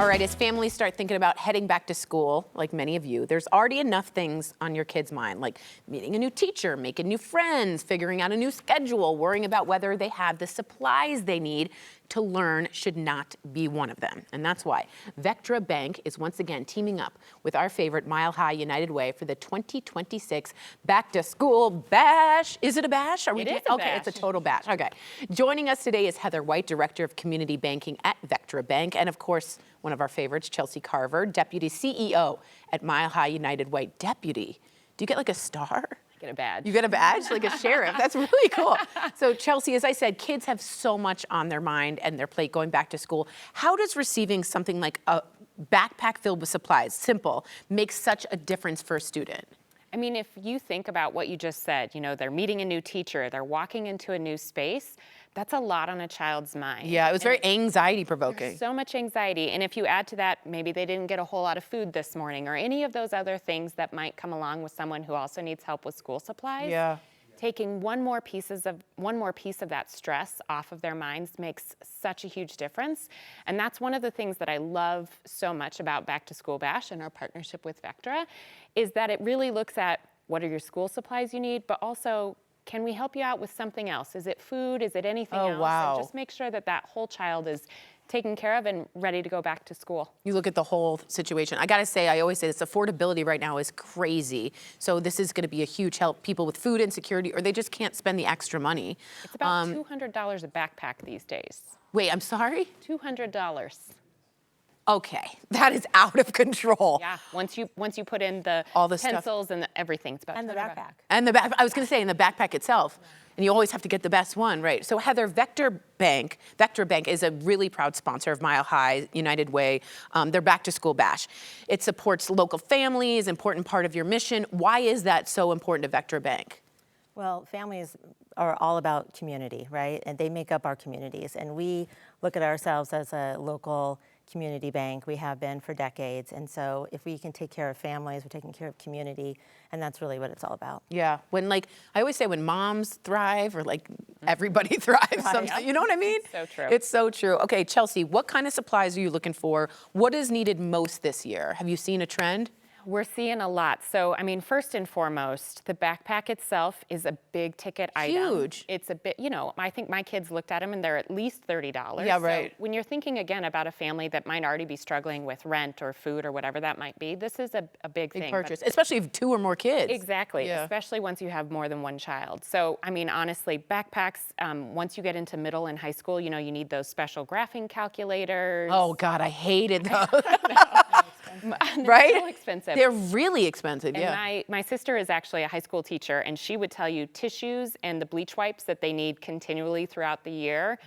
All right, as families start thinking about heading back to school, like many of you, there's already enough things on your kids' mind, like meeting a new teacher, making new friends, figuring out a new schedule, worrying about whether they have the supplies they need to learn should not be one of them. And that's why Vectra Bank is once again teaming up with our favorite Mile High United Way for the 2026 Back to School Bash. Is it a bash? It is a okay, bash. it's a total bash. Okay. Joining us today is Heather White, Director of Community Banking at Vectra Bank, and of course, one of our favorites, Chelsea Carver, Deputy CEO at Mile High United Way. Deputy, do you get like a star? Get a badge. You get a badge, like a sheriff. That's really cool. So Chelsea, as I said, kids have so much on their mind and their plate going back to school. How does receiving something like a backpack filled with supplies, simple, make such a difference for a student? I mean, if you think about what you just said, you know, they're meeting a new teacher, they're walking into a new space, that's a lot on a child's mind. Yeah, it was very anxiety provoking. So much anxiety. And if you add to that, maybe they didn't get a whole lot of food this morning or any of those other things that might come along with someone who also needs help with school supplies. Yeah. Taking one more piece of that stress off of their minds makes such a huge difference. And that's one of the things that I love so much about Back to School Bash and our partnership with Vectra, is that it really looks at what are your school supplies you need, but also can we help you out with something else? Is it food? Is it anything else? Wow. And just make sure that that whole child is taken care of and ready to go back to school. You look at the whole situation. I gotta say, I always say this, affordability right now is crazy. So this is gonna be a huge help. People with food insecurity, or they just can't spend the extra money. It's about $200 a backpack these days. Wait, I'm sorry? $200. Okay, that is out of control. Yeah, once you put in All the pencils stuff. and everything, it's about And the $200. backpack. And the back, I was gonna say, in the backpack itself. And you always have to get the best one, right? So Heather, Vectra Bank is a really proud sponsor of Mile High United Way, their Back to School Bash. It supports local families, important part of your mission. Why is that so important to Vectra Bank? Well, families are all about community, right? And they make up our communities. And we look at ourselves as a local community bank. We have been for decades. And so if we can take care of families, we're taking care of community. And that's really what it's all about. Yeah, when like, I always say when moms thrive or like everybody thrives, sometimes, you know what I mean? So true. It's so true. Okay, Chelsea, what kind of supplies are you looking for? What is needed most this year? Have you seen a trend? We're seeing a lot. So, I mean, first and foremost, the backpack itself is a big ticket item. Huge. It's a bit, you know, I think my kids looked at them and they're at least $30. Yeah, right. So when you're thinking again about a family that might already be struggling with rent or food or whatever that might be, this is a big thing. Big But purchase, especially if 2 or more kids. exactly, Yeah. especially once you have more than one child. So, I mean, honestly, backpacks, once you get into middle and high school, you know, you need those special graphing calculators. Oh God, I hated those. They're right? so expensive. They're really expensive, And yeah. my sister is actually a high school teacher, and she would tell you tissues and the bleach wipes that they need continually throughout the year,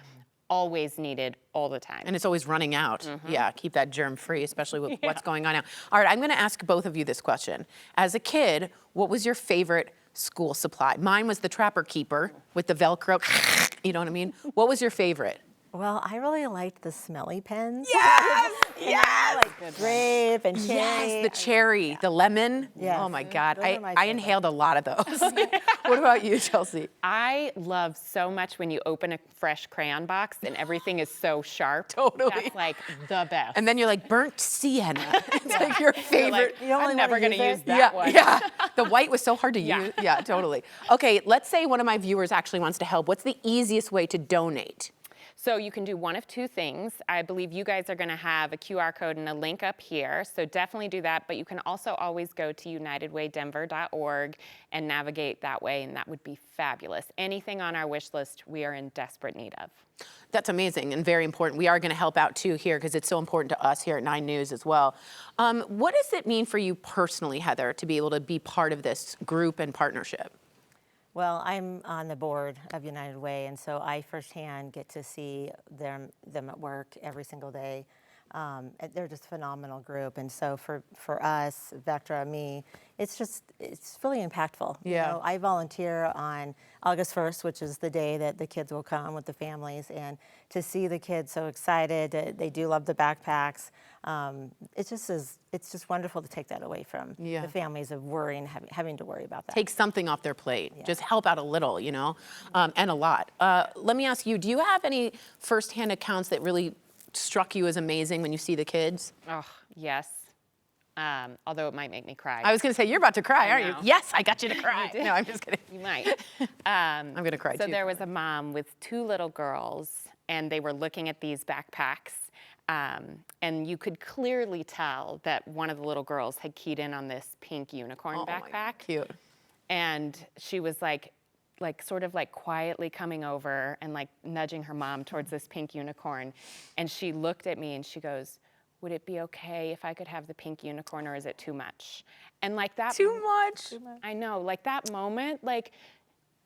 always needed all the time. And it's always running out. Mm-hmm. Yeah, keep that germ free, especially with what's going on now. All right, I'm gonna ask both of you this question. As a kid, what was your favorite school supply? Mine was the Trapper Keeper with the Velcro, you know what I mean? What was your favorite? Well, I really liked the smelly pens. Yes, You know, yes! like grape and cherry. Yes, the cherry, the lemon. Yes. Oh my God, Those are my I favorite. inhaled a lot of those. What about you, Chelsea? I love so much when you open a fresh crayon box and everything is so sharp. Totally. That's like the best. And then you're like, burnt sienna. It's like your You're favorite. like, You only I'm never wanna going to use use it? that one. Yeah. The white was so hard to Yeah. use. Yeah, totally. Okay, let's say one of my viewers actually wants to help. What's the easiest way to donate? So you can do one of two things. I believe you guys are going to have a QR code and a link up here, so definitely do that. But you can also always go to unitedwaydenver.org and navigate that way, and that would be fabulous. Anything on our wish list, we are in desperate need of. That's amazing and very important. We are going to help out too here because it's so important to us here at 9 News as well. What does it mean for you personally, Heather, to be able to be part of this group and partnership? Well, I'm on the board of United Way, and so I firsthand get to see them at work every single day. They're just a phenomenal group, and so for us, Vectra, me, it's really impactful. Yeah. You know, I volunteer on August 1st, which is the day that the kids will come with the families, and to see the kids so excited, they do love the backpacks. It's just wonderful to take that away from Yeah. the families of worrying, having to worry about that. Take something off their plate. Just help out a little, you know, and a lot. Let me ask you, do you have any firsthand accounts that really struck you as amazing when you see the kids? Oh, yes. Although it might make me cry. I was gonna say, you're about to cry, aren't you? know. Yes, I got you to cry. No, I'm just kidding. You might. I'm gonna cry So too. there was a mom with 2 little girls, and they were looking at these backpacks. And you could clearly tell that one of the little girls had keyed in on this pink unicorn Oh my backpack. God, cute. And she was like sort of like quietly coming over and like nudging her mom towards this pink unicorn. And she looked at me and she goes, "Would it be okay if I could have the pink unicorn, or is it too much?" And like that. Too much. I know, like that moment, like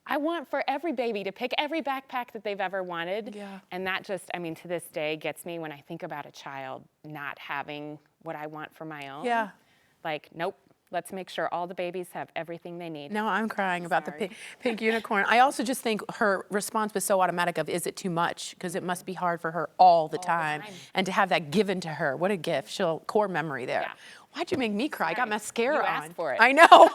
I want for every baby to pick every backpack that they've ever wanted. Yeah. And that just, I mean, to this day gets me when I think about a child not having what I want for my own. Yeah. Like, nope, let's make sure all the babies have everything they need. No, I'm crying about the Sorry. pink unicorn. I also just think her response was so automatic of, is it too much? Because it must be hard for her all the time. time. And to have that given to her, what a gift. She'll core memory there. Yeah. Why'd you make me cry? I got Sorry. mascara You on. asked for it. I know.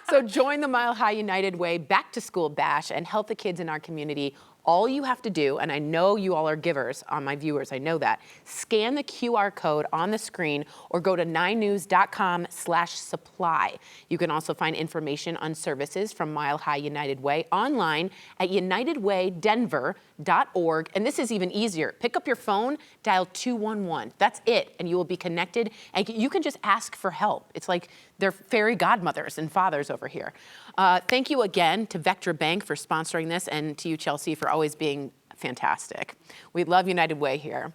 So join the Mile High United Way Back to School Bash and help the kids in our community. All you have to do, and I know you all are givers on my viewers, I know that, scan the QR code on the screen or go to 9news.com/supply. You can also find information on services from Mile High United Way online at unitedwaydenver.org. And this is even easier. Pick up your phone, dial 211. That's it, and you will be connected, and you can just ask for help. It's like they're fairy godmothers and fathers over here. Thank you again to Vectra Bank for sponsoring this, and to you, Chelsea, for always being fantastic. We love United Way here.